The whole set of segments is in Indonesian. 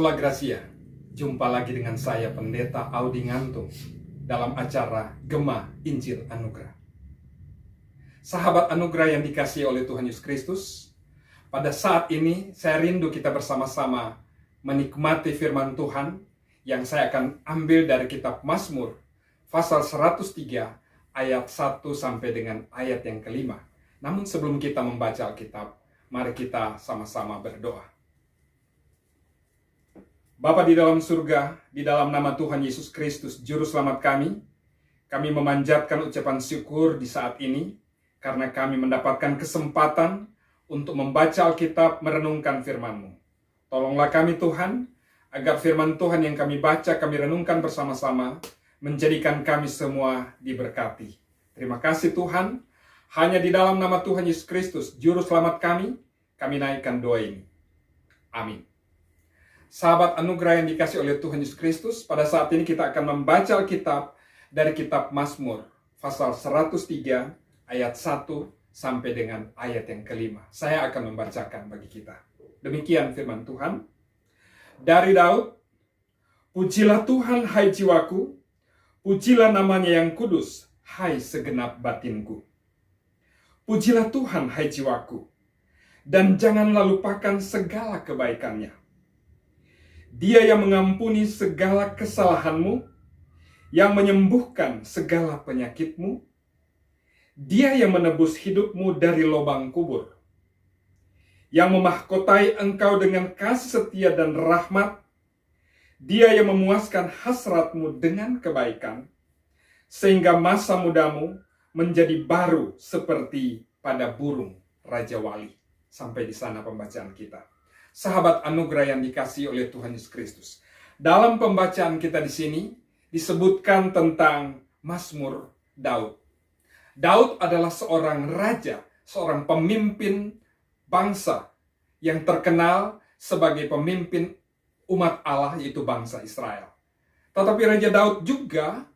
Sola Gracia, jumpa lagi dengan saya Pendeta Audi Ngantung dalam acara Gema Injil Anugerah. Sahabat anugerah yang dikasihi oleh Tuhan Yesus Kristus, pada saat ini saya rindu kita bersama-sama menikmati firman Tuhan yang saya akan ambil dari kitab Mazmur pasal 103 ayat 1 sampai dengan ayat yang kelima. Namun sebelum kita membaca Alkitab, mari kita sama-sama berdoa. Bapa di dalam surga, di dalam nama Tuhan Yesus Kristus, Juru Selamat kami memanjatkan ucapan syukur di saat ini, karena kami mendapatkan kesempatan untuk membaca Alkitab, merenungkan firman-Mu. Tolonglah kami Tuhan, agar firman Tuhan yang kami baca, kami renungkan bersama-sama, menjadikan kami semua diberkati. Terima kasih Tuhan, hanya di dalam nama Tuhan Yesus Kristus, Juru Selamat kami naikkan doa ini. Amin. Sahabat anugerah yang dikasih oleh Tuhan Yesus Kristus, pada saat ini kita akan membaca Alkitab dari kitab Mazmur, pasal 103, ayat 1 sampai dengan ayat yang kelima. Saya akan membacakan bagi kita. Demikian firman Tuhan. Dari Daud, pujilah Tuhan hai jiwaku, pujilah namanya yang kudus, hai segenap batinku. Pujilah Tuhan hai jiwaku, dan janganlah lupakan segala kebaikannya. Dia yang mengampuni segala kesalahanmu, yang menyembuhkan segala penyakitmu. Dia yang menebus hidupmu dari lubang kubur, yang memahkotai engkau dengan kasih setia dan rahmat. Dia yang memuaskan hasratmu dengan kebaikan, sehingga masa mudamu menjadi baru seperti pada burung Raja Wali. Sampai di sana pembacaan kita. Sahabat anugerah yang dikasihi oleh Tuhan Yesus Kristus. Dalam pembacaan kita di sini disebutkan tentang Mazmur Daud. Daud adalah seorang raja, seorang pemimpin bangsa yang terkenal sebagai pemimpin umat Allah, yaitu bangsa Israel. Tetapi Raja Daud juga,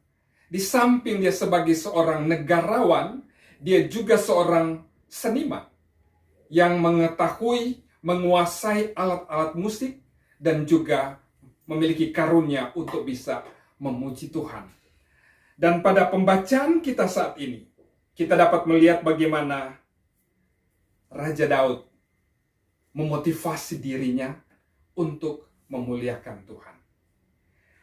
di samping dia sebagai seorang negarawan, dia juga seorang seniman yang mengetahui, menguasai alat-alat musik, dan juga memiliki karunia untuk bisa memuji Tuhan. Dan pada pembacaan kita saat ini, kita dapat melihat bagaimana Raja Daud memotivasi dirinya untuk memuliakan Tuhan.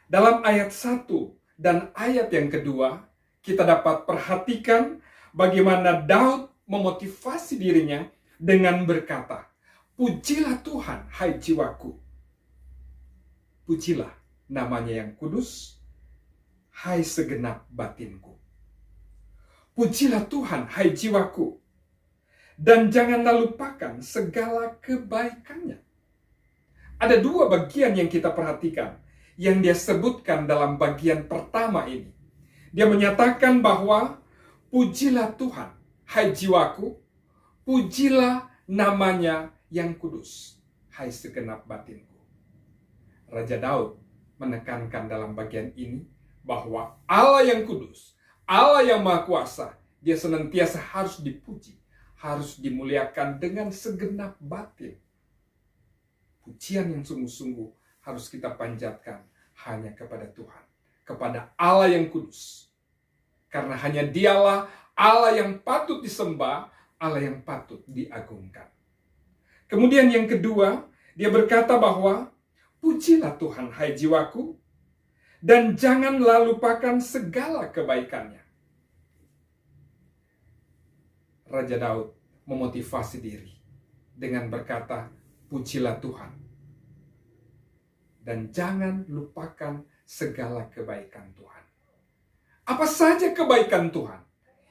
Dalam ayat 1 dan ayat yang kedua, kita dapat perhatikan bagaimana Daud memotivasi dirinya dengan berkata, pujilah Tuhan, hai jiwaku. Pujilah namanya yang kudus, hai segenap batinku. Pujilah Tuhan, hai jiwaku. Dan janganlah lupakan segala kebaikannya. Ada dua bagian yang kita perhatikan, yang dia sebutkan dalam bagian pertama ini. Dia menyatakan bahwa, pujilah Tuhan, hai jiwaku. Pujilah namanya yang kudus, hai segenap batinku. Raja Daud menekankan dalam bagian ini bahwa Allah yang kudus, Allah yang maha kuasa, dia senantiasa harus dipuji, harus dimuliakan dengan segenap batin. Pujian yang sungguh-sungguh harus kita panjatkan hanya kepada Tuhan, kepada Allah yang kudus. Karena hanya dialah Allah yang patut disembah, Allah yang patut diagungkan. Kemudian yang kedua, dia berkata bahwa, pujilah Tuhan hai jiwaku, dan janganlah lupakan segala kebaikannya. Raja Daud memotivasi diri dengan berkata, pujilah Tuhan, dan jangan lupakan segala kebaikan Tuhan. Apa saja kebaikan Tuhan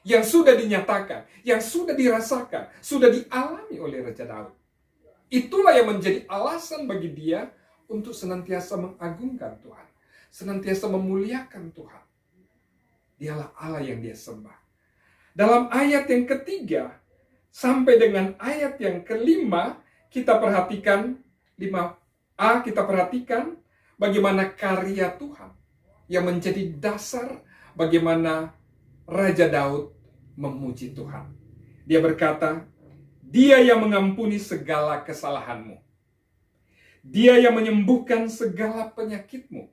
yang sudah dinyatakan, yang sudah dirasakan, sudah dialami oleh Raja Daud. Itulah yang menjadi alasan bagi dia untuk senantiasa mengagungkan Tuhan, senantiasa memuliakan Tuhan. Dialah Allah yang dia sembah. Dalam ayat yang ketiga sampai dengan ayat yang kelima, kita perhatikan 5a, kita perhatikan bagaimana karya Tuhan yang menjadi dasar bagaimana Raja Daud memuji Tuhan. Dia berkata, Dia yang mengampuni segala kesalahanmu. Dia yang menyembuhkan segala penyakitmu.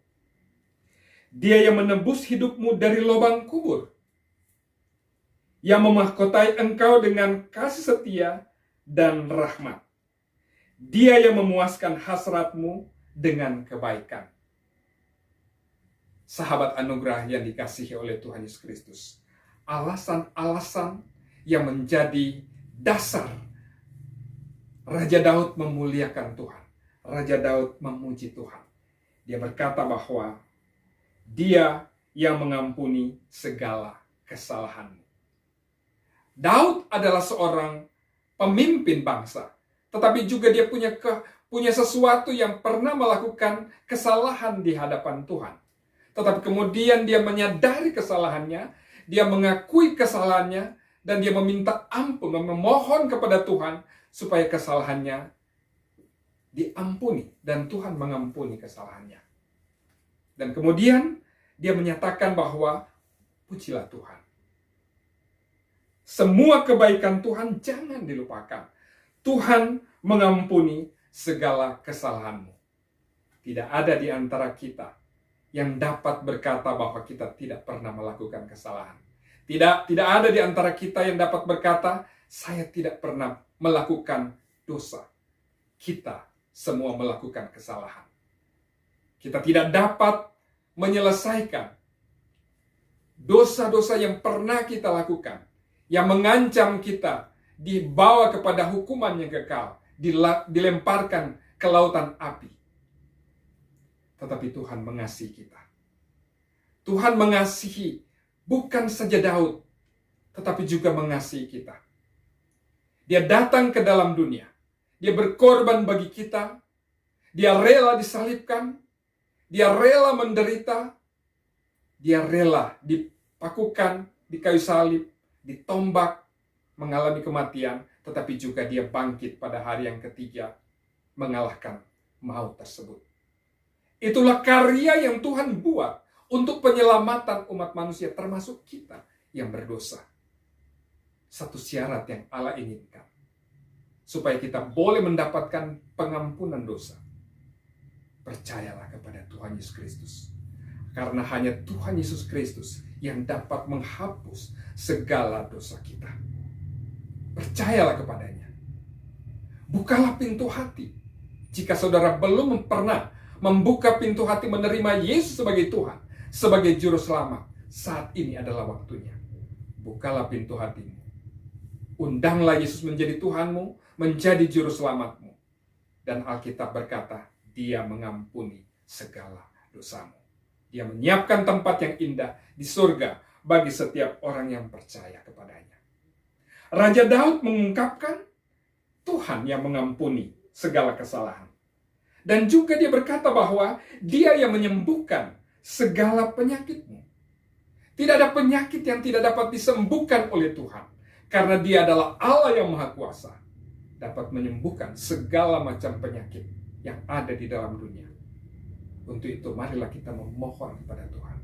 Dia yang menebus hidupmu dari lubang kubur. Yang memahkotai engkau dengan kasih setia dan rahmat. Dia yang memuaskan hasratmu dengan kebaikan. Sahabat anugerah yang dikasihi oleh Tuhan Yesus Kristus. Alasan-alasan yang menjadi dasar Raja Daud memuliakan Tuhan. Raja Daud memuji Tuhan. Dia berkata bahwa Dia yang mengampuni segala kesalahanmu. Daud adalah seorang pemimpin bangsa, tetapi juga dia punya sesuatu yang pernah melakukan kesalahan di hadapan Tuhan. Tetapi kemudian dia menyadari kesalahannya, dia mengakui kesalahannya, dan dia meminta ampun, memohon kepada Tuhan supaya kesalahannya diampuni, dan Tuhan mengampuni kesalahannya. Dan kemudian dia menyatakan bahwa pujilah Tuhan. Semua kebaikan Tuhan jangan dilupakan. Tuhan mengampuni segala kesalahanmu. Tidak ada di antara kita yang dapat berkata bahwa kita tidak pernah melakukan kesalahan. Tidak ada di antara kita yang dapat berkata, saya tidak pernah melakukan dosa. Kita semua melakukan kesalahan. Kita tidak dapat menyelesaikan dosa-dosa yang pernah kita lakukan, yang mengancam kita dibawa kepada hukuman yang kekal, dilemparkan ke lautan api. Tetapi Tuhan mengasihi kita. Tuhan mengasihi bukan saja Daud, tetapi juga mengasihi kita. Dia datang ke dalam dunia. Dia berkorban bagi kita. Dia rela disalibkan. Dia rela menderita. Dia rela dipakukan di kayu salib, ditombak, mengalami kematian, tetapi juga dia bangkit pada hari yang ketiga, mengalahkan maut tersebut. Itulah karya yang Tuhan buat untuk penyelamatan umat manusia, termasuk kita yang berdosa. Satu syarat yang Allah inginkan, supaya kita boleh mendapatkan pengampunan dosa. Percayalah kepada Tuhan Yesus Kristus. Karena hanya Tuhan Yesus Kristus yang dapat menghapus segala dosa kita. Percayalah kepadanya. Bukalah pintu hati. Jika saudara belum pernah membuka pintu hati menerima Yesus sebagai Tuhan, sebagai juru selamat, saat ini adalah waktunya. Bukalah pintu hatimu. Undanglah Yesus menjadi Tuhanmu, menjadi juru selamatmu. Dan Alkitab berkata, Dia mengampuni segala dosamu. Dia menyiapkan tempat yang indah di surga bagi setiap orang yang percaya kepadanya. Raja Daud mengungkapkan Tuhan yang mengampuni segala kesalahan. Dan juga dia berkata bahwa Dia yang menyembuhkan segala penyakitmu. Tidak ada penyakit yang tidak dapat disembuhkan oleh Tuhan. Karena Dia adalah Allah yang Maha Kuasa. Dapat menyembuhkan segala macam penyakit yang ada di dalam dunia. Untuk itu marilah kita memohon kepada Tuhan.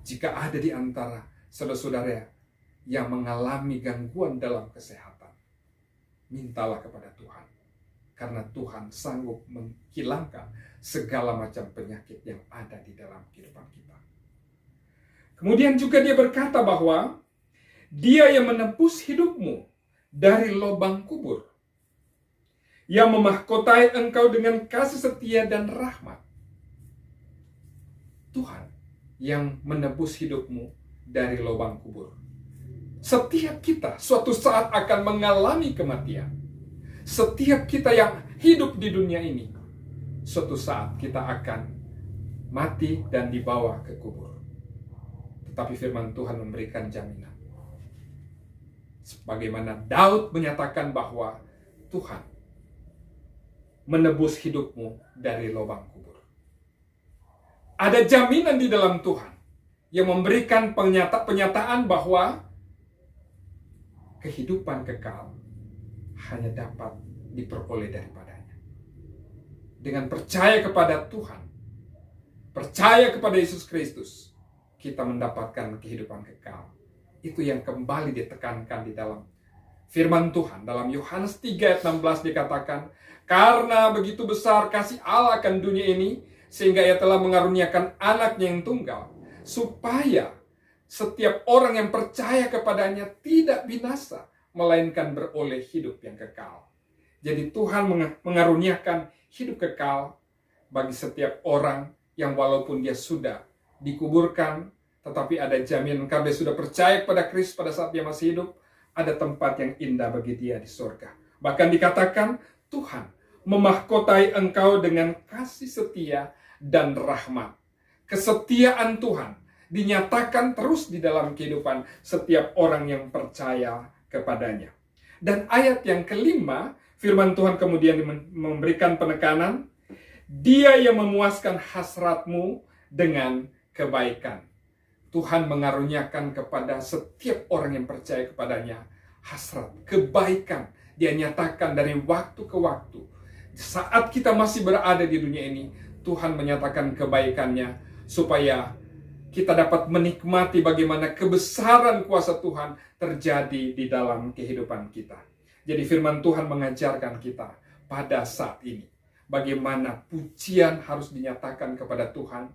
Jika ada di antara saudara-saudara yang mengalami gangguan dalam kesehatan, mintalah kepada Tuhan. Karena Tuhan sanggup menghilangkan segala macam penyakit yang ada di dalam kehidupan kita. Kemudian juga dia berkata bahwa Dia yang menebus hidupmu dari lubang kubur, yang memahkotai engkau dengan kasih setia dan rahmat. Tuhan yang menebus hidupmu dari lubang kubur. Setiap kita suatu saat akan mengalami kematian. Setiap kita yang hidup di dunia ini, suatu saat kita akan mati dan dibawa ke kubur. Tetapi firman Tuhan memberikan jaminan. Sebagaimana Daud menyatakan bahwa Tuhan menebus hidupmu dari lubang kubur. Ada jaminan di dalam Tuhan yang memberikan penyataan bahwa kehidupan kekal hanya dapat diperoleh daripadanya. Dengan percaya kepada Tuhan, percaya kepada Yesus Kristus, kita mendapatkan kehidupan kekal. Itu yang kembali ditekankan di dalam Firman Tuhan dalam Yohanes 3 ayat 16 dikatakan, karena begitu besar kasih Allah akan dunia ini, sehingga ia telah mengaruniakan anaknya yang tunggal, supaya setiap orang yang percaya kepadanya tidak binasa, melainkan beroleh hidup yang kekal. Jadi Tuhan mengaruniakan hidup kekal bagi setiap orang yang walaupun dia sudah dikuburkan, tetapi ada jaminan karena dia sudah percaya kepada Kristus pada saat dia masih hidup, ada tempat yang indah bagi dia di surga. Bahkan dikatakan Tuhan memahkotai engkau dengan kasih setia dan rahmat. Kesetiaan Tuhan dinyatakan terus di dalam kehidupan setiap orang yang percaya kepadanya. Dan ayat yang kelima, firman Tuhan kemudian memberikan penekanan, Dia yang memuaskan hasratmu dengan kebaikan. Tuhan mengaruniakan kepada setiap orang yang percaya kepadanya hasrat, kebaikan. Dia nyatakan dari waktu ke waktu. Saat kita masih berada di dunia ini, Tuhan menyatakan kebaikannya supaya kita dapat menikmati bagaimana kebesaran kuasa Tuhan terjadi di dalam kehidupan kita. Jadi firman Tuhan mengajarkan kita pada saat ini bagaimana pujian harus dinyatakan kepada Tuhan.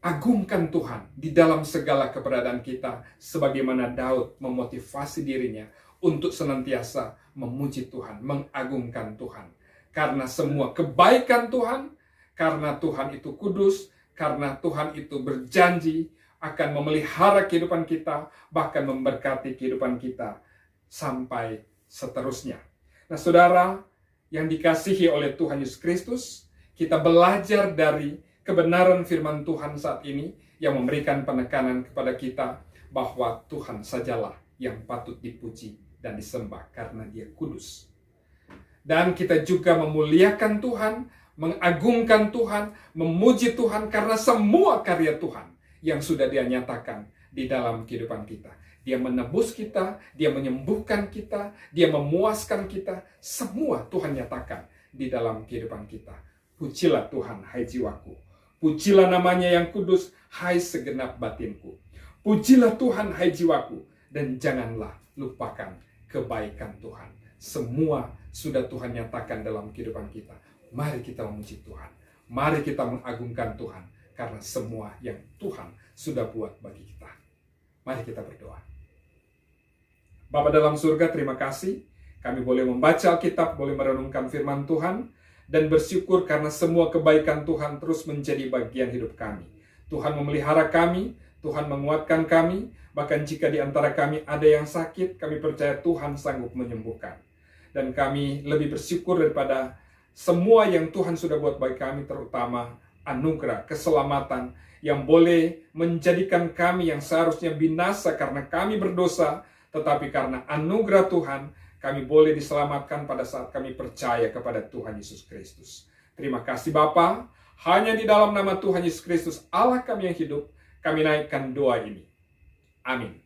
Agungkan Tuhan di dalam segala keberadaan kita, sebagaimana Daud memotivasi dirinya untuk senantiasa memuji Tuhan, mengagungkan Tuhan. Karena semua kebaikan Tuhan, karena Tuhan itu kudus, karena Tuhan itu berjanji akan memelihara kehidupan kita, bahkan memberkati kehidupan kita sampai seterusnya. Nah, saudara yang dikasihi oleh Tuhan Yesus Kristus, kita belajar dari kebenaran firman Tuhan saat ini yang memberikan penekanan kepada kita bahwa Tuhan sajalah yang patut dipuji dan disembah karena Dia kudus. Dan kita juga memuliakan Tuhan, mengagungkan Tuhan, memuji Tuhan karena semua karya Tuhan yang sudah Dia nyatakan di dalam kehidupan kita. Dia menebus kita, Dia menyembuhkan kita, Dia memuaskan kita, semua Tuhan nyatakan di dalam kehidupan kita. Pujilah Tuhan, hai jiwaku. Pujilah namanya yang kudus, hai segenap batinku. Pujilah Tuhan, hai jiwaku. Dan janganlah lupakan kebaikan Tuhan. Semua sudah Tuhan nyatakan dalam kehidupan kita. Mari kita memuji Tuhan. Mari kita mengagungkan Tuhan. Karena semua yang Tuhan sudah buat bagi kita. Mari kita berdoa. Bapa dalam surga, terima kasih. Kami boleh membaca Alkitab, boleh merenungkan firman Tuhan. Dan bersyukur karena semua kebaikan Tuhan terus menjadi bagian hidup kami. Tuhan memelihara kami, Tuhan menguatkan kami, bahkan jika di antara kami ada yang sakit, kami percaya Tuhan sanggup menyembuhkan. Dan kami lebih bersyukur daripada semua yang Tuhan sudah buat bagi kami, terutama anugerah, keselamatan, yang boleh menjadikan kami yang seharusnya binasa karena kami berdosa, tetapi karena anugerah Tuhan, kami boleh diselamatkan pada saat kami percaya kepada Tuhan Yesus Kristus. Terima kasih Bapa. Hanya di dalam nama Tuhan Yesus Kristus, Allah kami yang hidup, kami naikkan doa ini. Amin.